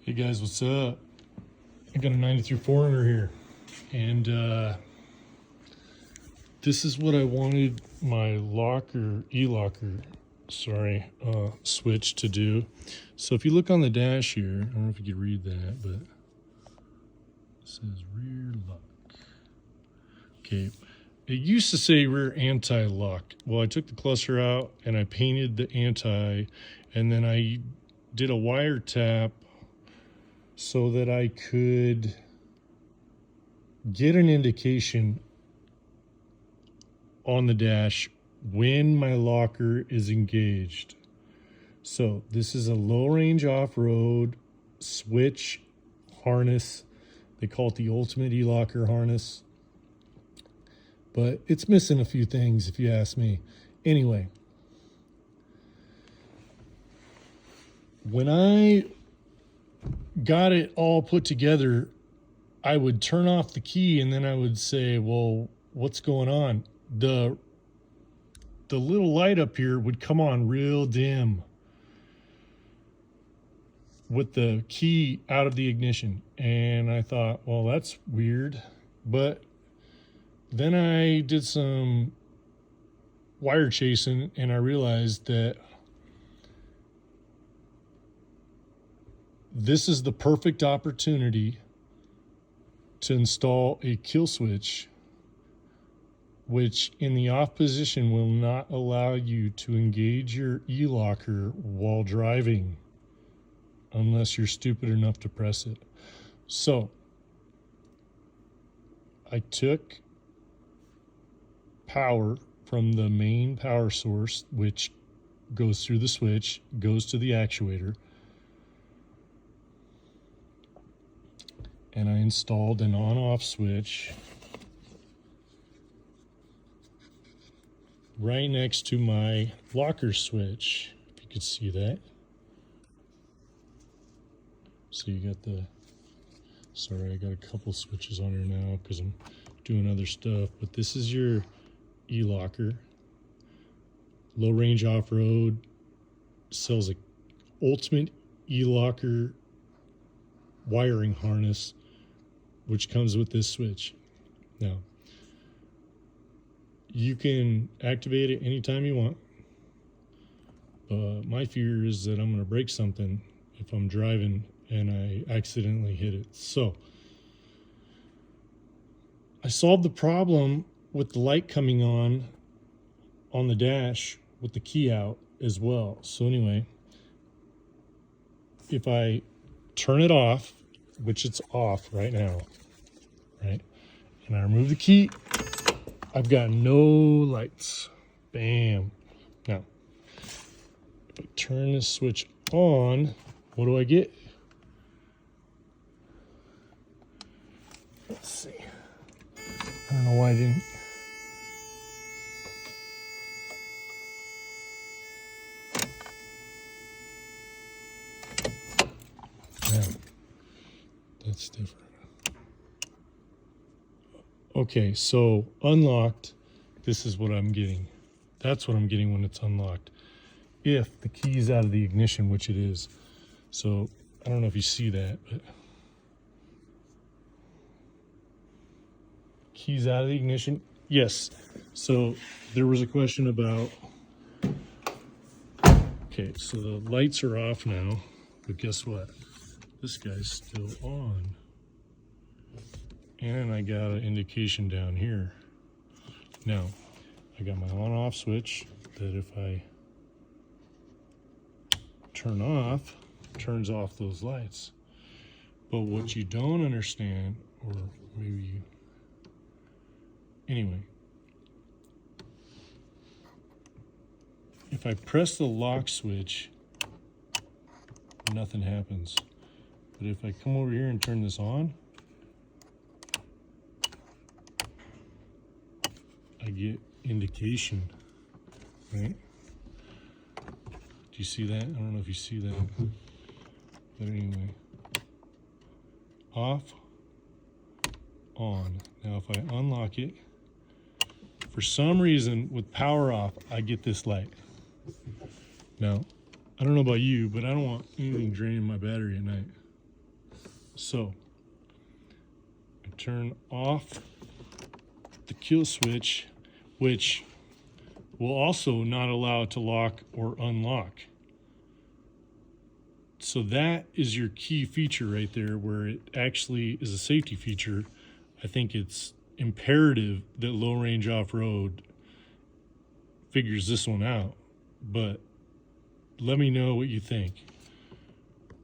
Hey guys, what's up? I got a 93 400 here, and this is what I wanted my e-locker, switch to do. So if you look on the dash here, I don't know if you could read that, but it says rear lock. Okay, it used to say rear anti-lock. Well, I took the cluster out and I painted the anti, and then I did a wire tap so that I could get an indication on the dash when my locker is engaged. So this is a low range off-road switch harness. They call it the Ultimate E-Locker harness, but it's missing a few things if you ask me. Anyway, when I got it all put together, I would turn off the key and then I would say, well, what's going on? The little light up here would come on real dim with the key out of the ignition. And I thought, well, that's weird. But then I did some wire chasing and I realized that this is the perfect opportunity to install a kill switch, which in the off position will not allow you to engage your e-locker while driving unless you're stupid enough to press it. So I took power from the main power source, which goes through the switch, goes to the actuator, and I installed an on-off switch right next to my locker switch, if you could see that. So you got sorry, I got a couple switches on here now because I'm doing other stuff, but this is your e-locker. Low range off-road sells a Ultimate E-Locker wiring harness, which comes with this switch. Now, you can activate it anytime you want. My fear is that I'm going to break something if I'm driving and I accidentally hit it. So I solved the problem with the light coming on the dash with the key out as well. So anyway, if I turn it off, which it's off right now, right? And I remove the key, I've got no lights. Bam. Now, if I turn this switch on, what do I get? Let's see. I don't know why I didn't. Yeah, that's different. Okay, so unlocked, this is what I'm getting. That's what I'm getting when it's unlocked. If the key's out of the ignition, which it is. So I don't know if you see that, but keys out of the ignition. Yes. So there was a question about, okay, so the lights are off now, but guess what? This guy's still on. And I got an indication down here. Now, I got my on-off switch that if I turn off, turns off those lights. But what you don't understand, or maybe you, anyway, if I press the lock switch, nothing happens. But if I come over here and turn this on, I get indication, right? Do you see that? I don't know if you see that. But anyway, off, on. Now if I unlock it, for some reason with power off, I get this light. Now, I don't know about you, but I don't want anything draining my battery at night. So I turn off the kill switch, which will also not allow it to lock or unlock. So that is your key feature right there, where it actually is a safety feature. I think it's imperative that Low Range Off-Road figures this one out. But let me know what you think.